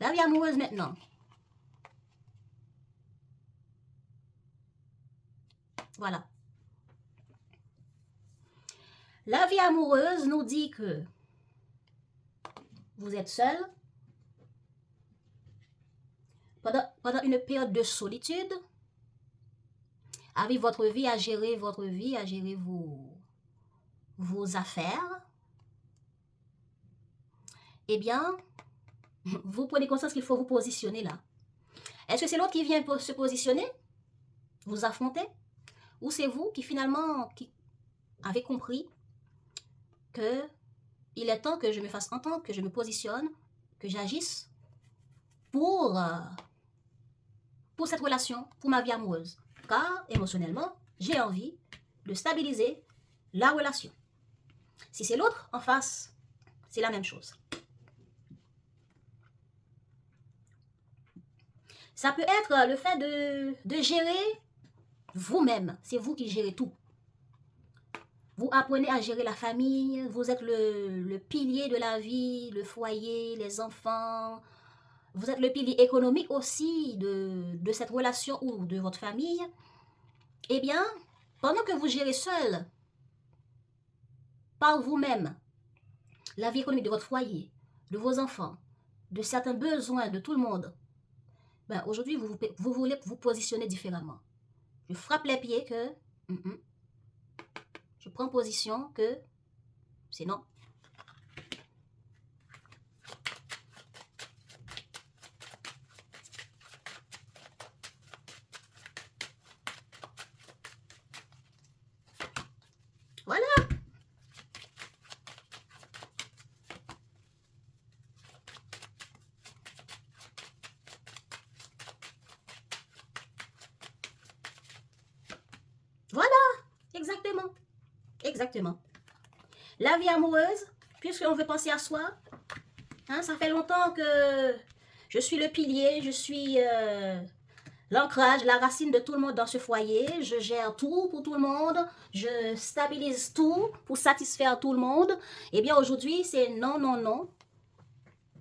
La vie amoureuse maintenant. Voilà. La vie amoureuse nous dit que vous êtes seul pendant une période de solitude, à vivre votre vie, à gérer votre vie, à gérer vos affaires. Eh bien, vous prenez conscience qu'il faut vous positionner là. Est-ce que c'est l'autre qui vient pour se positionner, vous affronter, ou c'est vous qui finalement qui avez compris que il est temps que je me fasse entendre, que je me positionne, que j'agisse pour cette relation, pour ma vie amoureuse. Car émotionnellement, j'ai envie de stabiliser la relation. Si c'est l'autre en face, c'est la même chose. Ça peut être le fait de gérer vous-même. C'est vous qui gérez tout. Vous apprenez à gérer la famille, vous êtes le pilier de la vie, le foyer, les enfants. Vous êtes le pilier économique aussi de cette relation ou de votre famille. Eh bien, pendant que vous gérez seul, par vous-même, la vie économique de votre foyer, de vos enfants, de certains besoins de tout le monde, ben aujourd'hui, vous voulez vous positionner différemment. Je frappe les pieds que je prends position que c'est non. Exactement. La vie amoureuse, puisqu'on veut penser à soi, hein, ça fait longtemps que je suis le pilier, je suis l'ancrage, la racine de tout le monde dans ce foyer. Je gère tout pour tout le monde. Je stabilise tout pour satisfaire tout le monde. Eh bien, aujourd'hui, c'est non, non, non.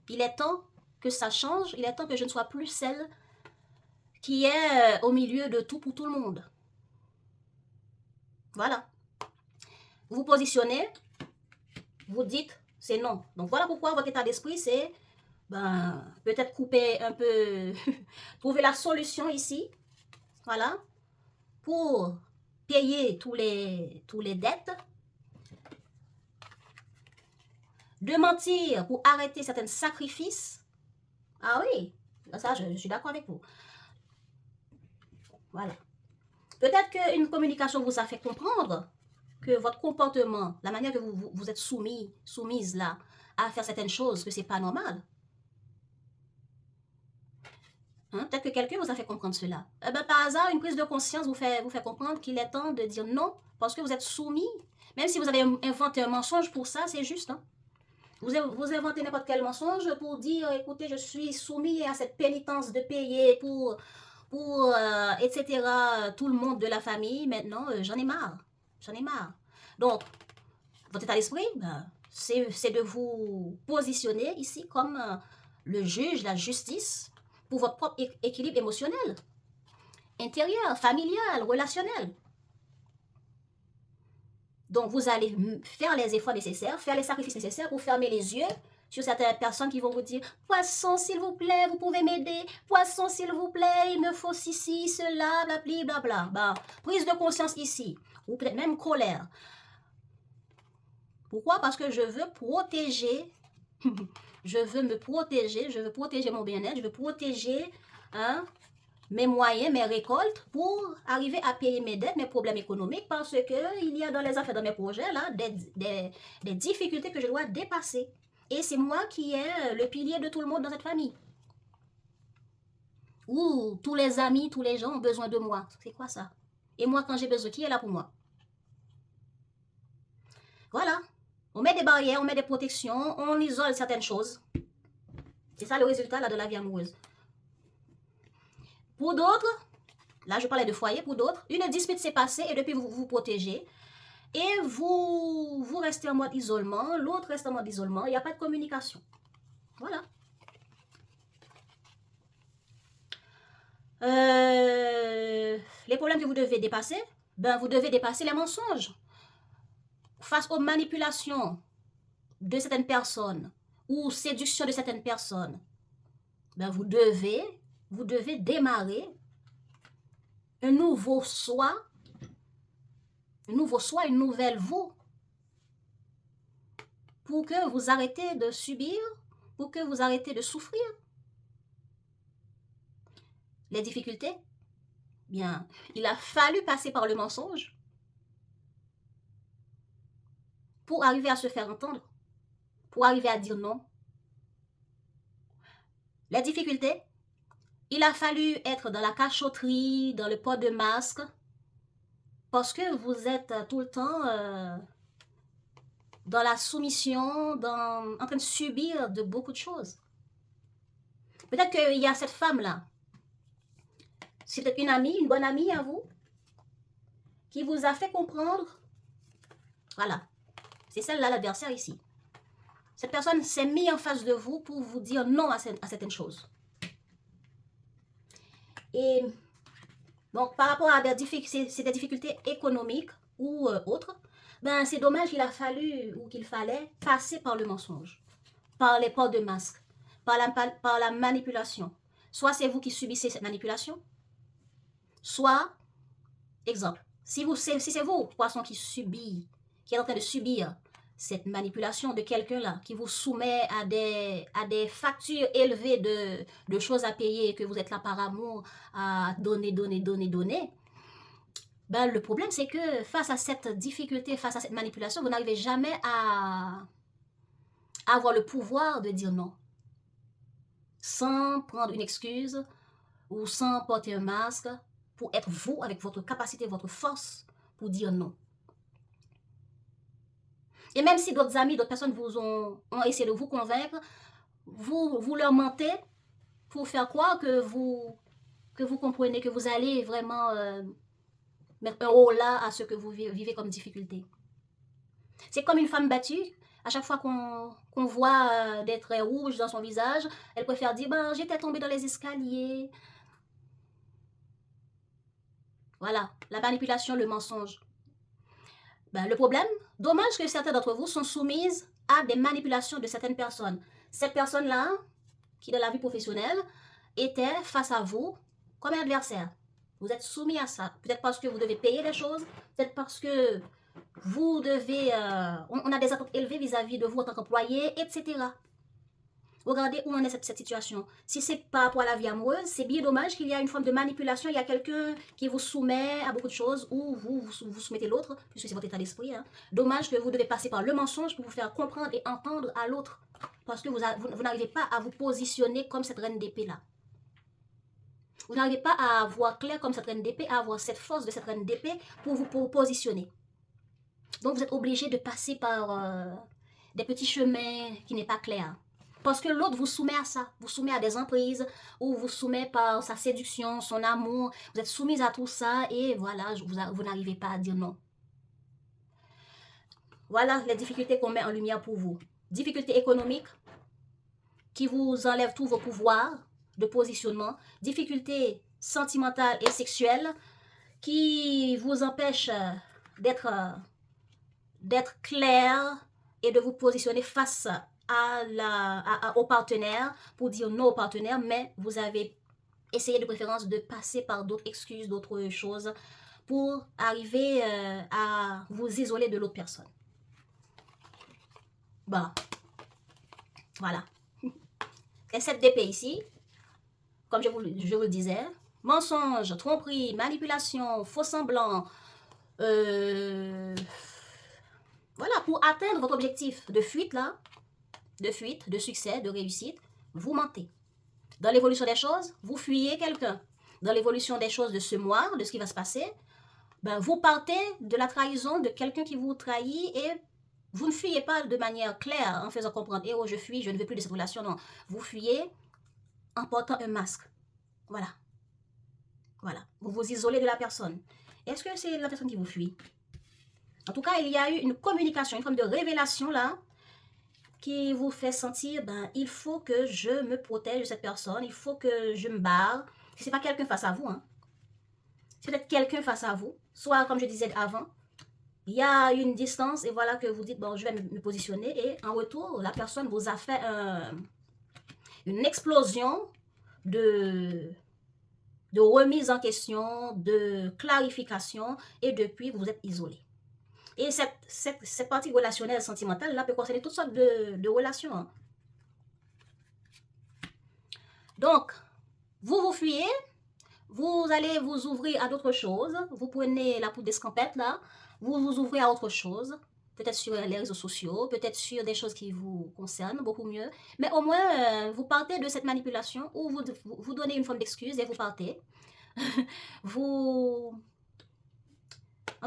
Il est temps que ça change. Il est temps que je ne sois plus celle qui est au milieu de tout pour tout le monde. Voilà. Vous vous positionnez, vous dites c'est non. Donc voilà pourquoi votre état d'esprit, c'est peut-être couper un peu, trouver la solution ici. Voilà. Pour payer tous les dettes, de mentir pour arrêter certains sacrifices. Ah oui, ça je suis d'accord avec vous. Voilà. Peut-être qu'une communication vous a fait comprendre que votre comportement, la manière que vous êtes soumise là, à faire certaines choses, que c'est pas normal. Hein? Peut-être que quelqu'un vous a fait comprendre cela. Eh ben, par hasard, une prise de conscience vous fait comprendre qu'il est temps de dire non, parce que vous êtes soumis. Même si vous avez inventé un mensonge pour ça, c'est juste. Hein? Vous inventez n'importe quel mensonge pour dire, écoutez, je suis soumis à cette pénitence de payer pour etc., tout le monde de la famille. Maintenant, j'en ai marre. J'en ai marre. Donc, votre état d'esprit, c'est de vous positionner ici comme le juge, la justice, pour votre propre équilibre émotionnel, intérieur, familial, relationnel. Donc, vous allez faire les efforts nécessaires, faire les sacrifices nécessaires pour fermer les yeux sur certaines personnes qui vont vous dire « Poisson, s'il vous plaît, vous pouvez m'aider. Poisson, s'il vous plaît, il me faut ceci, cela, blablabla. » Prise de conscience ici, ou peut-être même colère. Pourquoi? Parce que je veux protéger, je veux me protéger, je veux protéger mon bien-être, je veux protéger mes moyens, mes récoltes pour arriver à payer mes dettes, mes problèmes économiques, parce qu'il y a dans les affaires, dans mes projets, là, des difficultés que je dois dépasser. Et c'est moi qui est le pilier de tout le monde dans cette famille. Ou tous les amis, tous les gens ont besoin de moi. C'est quoi ça? Et moi, quand j'ai besoin, qui est là pour moi? Voilà. On met des barrières, on met des protections, on isole certaines choses. C'est ça le résultat là, de la vie amoureuse. Pour d'autres, là je parlais de foyer, pour d'autres, une dispute s'est passée et depuis vous vous protégez. Et vous restez en mode isolement, l'autre reste en mode isolement, il n'y a pas de communication. Voilà. Les problèmes que vous devez dépasser, vous devez dépasser les mensonges. Face aux manipulations de certaines personnes ou séduction de certaines personnes, vous devez démarrer un nouveau soi, une nouvelle vous, pour que vous arrêtez de subir, pour que vous arrêtez de souffrir. Les difficultés, il a fallu passer par le mensonge pour arriver à se faire entendre, pour arriver à dire non. Les difficultés, il a fallu être dans la cachotterie, dans le port de masque, parce que vous êtes tout le temps dans la soumission, en train de subir de beaucoup de choses. Peut-être qu'il y a cette femme-là, c'est peut-être une amie, une bonne amie à vous, qui vous a fait comprendre, voilà, c'est celle-là l'adversaire ici. Cette personne s'est mise en face de vous pour vous dire non à certaines choses. Et donc, par rapport à des difficultés économiques ou autres, c'est dommage qu'il a fallu ou qu'il fallait passer par le mensonge, par les ports de masque, par la manipulation. Soit c'est vous qui subissez cette manipulation, soit, exemple, si c'est vous, poisson, qui est en train de subir cette manipulation de quelqu'un-là, qui vous soumet à des factures élevées de choses à payer, que vous êtes là par amour à donner, le problème, c'est que face à cette difficulté, face à cette manipulation, vous n'arrivez jamais à avoir le pouvoir de dire non, sans prendre une excuse ou sans porter un masque, pour être vous, avec votre capacité, votre force, pour dire non. Et même si d'autres amis, d'autres personnes ont essayé de vous convaincre, vous leur mentez pour faire croire que vous comprenez, que vous allez vraiment mettre un haut là à ce que vous vivez comme difficulté. C'est comme une femme battue. À chaque fois qu'on voit des traits rouges dans son visage, elle préfère dire ben, j'étais tombée dans les escaliers. Voilà, la manipulation, le mensonge. Ben, le problème, dommage que certains d'entre vous sont soumises à des manipulations de certaines personnes. Cette personne-là, qui dans la vie professionnelle, était face à vous comme un adversaire. Vous êtes soumis à ça. Peut-être parce que vous devez payer des choses, peut-être parce que vous devez... on a des attentes élevées vis-à-vis de vous en tant qu'employé, etc. Regardez où en est cette situation. Si c'est par rapport à la vie amoureuse, c'est bien dommage qu'il y a une forme de manipulation. Il y a quelqu'un qui vous soumet à beaucoup de choses ou vous soumettez l'autre, puisque c'est votre état d'esprit. Hein. Dommage que vous devez passer par le mensonge pour vous faire comprendre et entendre à l'autre. Parce que vous n'arrivez pas à vous positionner comme cette reine d'épée là. Vous n'arrivez pas à voir clair comme cette reine d'épée, à avoir cette force de cette reine d'épée pour vous positionner. Donc vous êtes obligé de passer par des petits chemins qui n'est pas clair. Parce que l'autre vous soumet à ça, vous soumet à des emprises, ou vous soumet par sa séduction, son amour. Vous êtes soumise à tout ça et voilà, vous n'arrivez pas à dire non. Voilà les difficultés qu'on met en lumière pour vous. Difficultés économiques qui vous enlèvent tous vos pouvoirs de positionnement. Difficultés sentimentales et sexuelles qui vous empêchent d'être clair et de vous positionner face au partenaire pour dire non au partenaire, mais vous avez essayé de préférence de passer par d'autres excuses, d'autres choses pour arriver à vous isoler de l'autre personne. Bon, voilà. Les 7 d'épée ici, comme je vous le disais, mensonge, tromperie, manipulation, faux semblant, voilà, pour atteindre votre objectif de fuite là, de fuite, de succès, de réussite, vous mentez. Dans l'évolution des choses, vous fuyez quelqu'un. Dans l'évolution des choses de ce mois, de ce qui va se passer, ben vous partez de la trahison de quelqu'un qui vous trahit et vous ne fuyez pas de manière claire en faisant comprendre « Eh oh, je fuis, je ne veux plus de cette relation ». Non, vous fuyez en portant un masque. Voilà. Voilà. Vous vous isolez de la personne. Est-ce que c'est la personne qui vous fuit? En tout cas, il y a eu une communication, une forme de révélation là, qui vous fait sentir, ben, il faut que je me protège de cette personne, il faut que je me barre. Ce n'est pas quelqu'un face à vous, hein. C'est peut-être quelqu'un face à vous, soit comme je disais avant, il y a une distance et voilà que vous dites, bon, je vais me positionner et en retour, la personne vous a fait une explosion de remise en question, de clarification et depuis, vous êtes isolé. Et cette partie relationnelle, sentimentale, là, peut concerner toutes sortes de relations. Hein. Donc, vous fuyez, vous allez vous ouvrir à d'autres choses. Vous prenez la poudre d'escampette, là, vous vous ouvrez à autre chose. Peut-être sur les réseaux sociaux, peut-être sur des choses qui vous concernent beaucoup mieux. Mais au moins, vous partez de cette manipulation où vous donnez une forme d'excuse et vous partez. En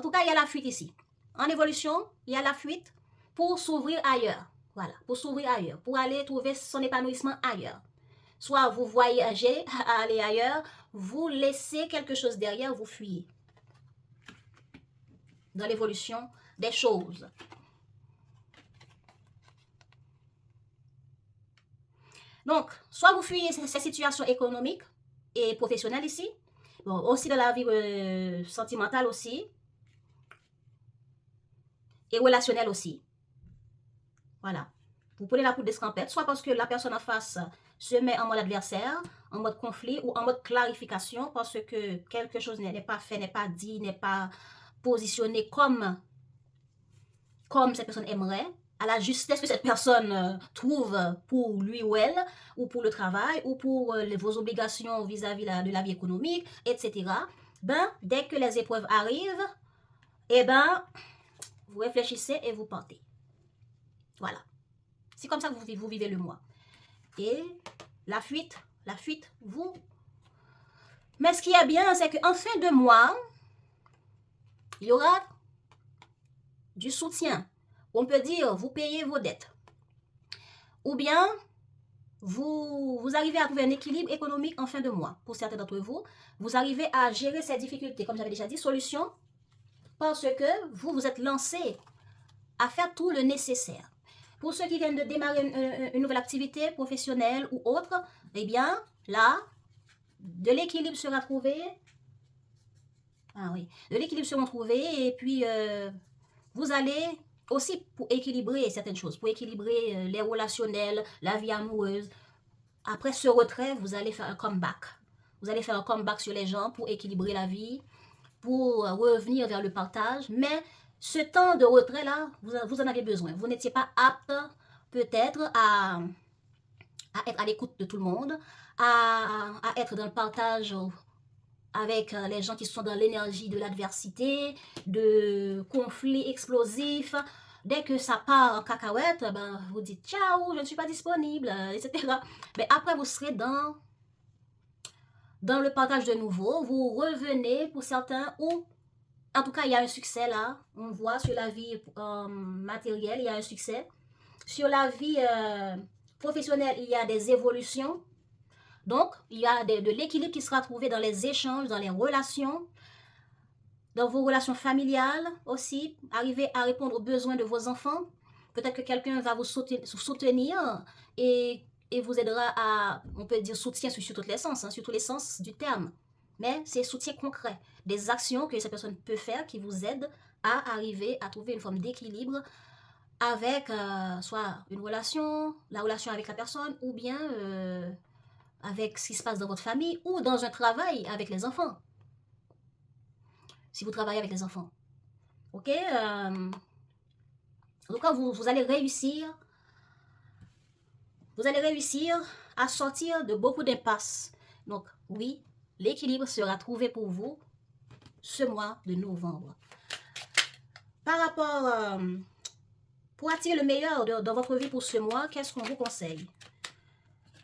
tout cas, il y a la fuite ici. En évolution, il y a la fuite pour s'ouvrir ailleurs. Voilà, pour s'ouvrir ailleurs, pour aller trouver son épanouissement ailleurs. Soit vous voyagez à aller ailleurs, vous laissez quelque chose derrière, vous fuyez. Dans l'évolution des choses. Donc, soit vous fuyez ces situations économiques et professionnelles ici, bon, aussi dans la vie sentimentale aussi, et relationnelle aussi. Voilà. Vous prenez la poudre d'escampette, soit parce que la personne en face se met en mode adversaire, en mode conflit ou en mode clarification parce que quelque chose n'est pas fait, n'est pas dit, n'est pas positionné comme cette personne aimerait, à la justesse que cette personne trouve pour lui ou elle, ou pour le travail, ou pour vos obligations vis-à-vis de la vie économique, etc. Ben, dès que les épreuves arrivent, eh ben, vous réfléchissez et vous partez. Voilà. C'est comme ça que vous vivez le mois. Et la fuite, vous... Mais ce qui est bien, c'est qu'en fin de mois, il y aura du soutien. On peut dire, vous payez vos dettes. Ou bien, vous arrivez à trouver un équilibre économique en fin de mois. Pour certains d'entre vous, vous arrivez à gérer ces difficultés. Comme j'avais déjà dit, solution, parce que vous vous êtes lancé à faire tout le nécessaire. Pour ceux qui viennent de démarrer une nouvelle activité professionnelle ou autre, eh bien, là, de l'équilibre sera trouvé. Ah oui, de l'équilibre sera trouvé et puis vous allez aussi pour équilibrer certaines choses, pour équilibrer les relationnels, la vie amoureuse. Après ce retrait, vous allez faire un comeback. Vous allez faire un comeback sur les gens pour équilibrer la vie, pour revenir vers le partage. Mais ce temps de retrait-là, vous en avez besoin. Vous n'étiez pas apte peut-être à être à l'écoute de tout le monde, à être dans le partage avec les gens qui sont dans l'énergie de l'adversité, de conflits explosifs. Dès que ça part en cacahuète, ben, vous dites ciao, je ne suis pas disponible, etc. Mais après, vous serez dans le partage de nouveau. Vous revenez pour certains ou en tout cas, il y a un succès là. On voit sur la vie matérielle, il y a un succès. Sur la vie professionnelle, il y a des évolutions. Donc, il y a de l'équilibre qui sera trouvé dans les échanges, dans les relations, dans vos relations familiales aussi. Arriver à répondre aux besoins de vos enfants. Peut-être que quelqu'un va vous soutenir et vous aidera à, on peut dire soutien sur tous les sens, sur tous les sens du terme. Mais c'est soutien concret, des actions que cette personne peut faire qui vous aident à arriver à trouver une forme d'équilibre avec soit une relation, la relation avec la personne, ou bien avec ce qui se passe dans votre famille, ou dans un travail avec les enfants. Si vous travaillez avec les enfants. Ok en tout cas, vous allez réussir. Vous allez réussir à sortir de beaucoup d'impasses. Donc, oui, l'équilibre sera trouvé pour vous ce mois de novembre. Par rapport, pour attirer le meilleur dans votre vie pour ce mois, qu'est-ce qu'on vous conseille?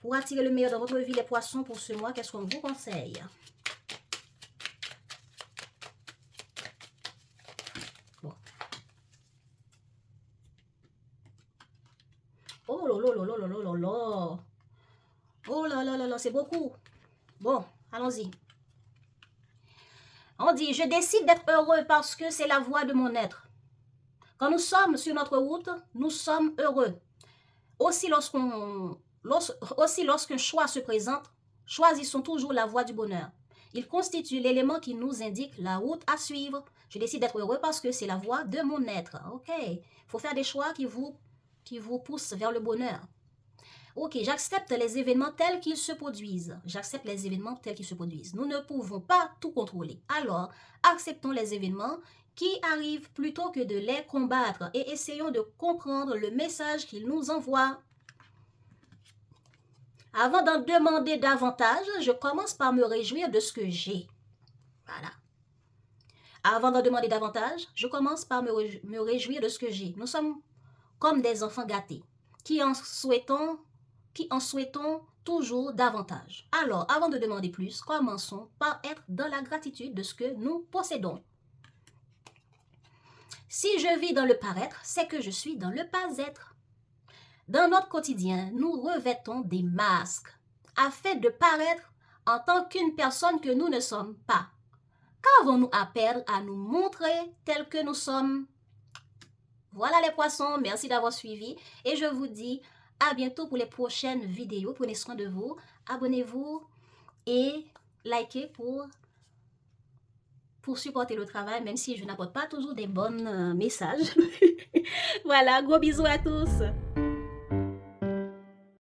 Pour attirer le meilleur dans votre vie, les poissons, pour ce mois, qu'est-ce qu'on vous conseille? Bon. Oh là là là là là là là. Oh là là là là, c'est beaucoup. Bon, allons-y. On dit, je décide d'être heureux parce que c'est la voie de mon être. Quand nous sommes sur notre route, nous sommes heureux. Aussi lorsqu'un choix se présente, choisissons toujours la voie du bonheur. Il constitue l'élément qui nous indique la route à suivre. Je décide d'être heureux parce que c'est la voie de mon être. Ok, il faut faire des choix qui vous poussent vers le bonheur. Ok, j'accepte les événements tels qu'ils se produisent. J'accepte les événements tels qu'ils se produisent. Nous ne pouvons pas tout contrôler. Alors, acceptons les événements qui arrivent plutôt que de les combattre et essayons de comprendre le message qu'ils nous envoient. Avant d'en demander davantage, je commence par me réjouir de ce que j'ai. Voilà. Avant d'en demander davantage, je commence par me réjouir de ce que j'ai. Nous sommes comme des enfants gâtés qui en souhaitons toujours davantage. Alors, avant de demander plus, commençons par être dans la gratitude de ce que nous possédons. Si je vis dans le paraître, c'est que je suis dans le pas-être. Dans notre quotidien, nous revêtons des masques afin de paraître en tant qu'une personne que nous ne sommes pas. Qu'avons-nous à perdre à nous montrer tels que nous sommes? Voilà les poissons, merci d'avoir suivi et je vous dis à bientôt pour les prochaines vidéos. Prenez soin de vous, abonnez-vous et likez pour supporter le travail, même si je n'apporte pas toujours des bons messages. Voilà, gros bisous à tous.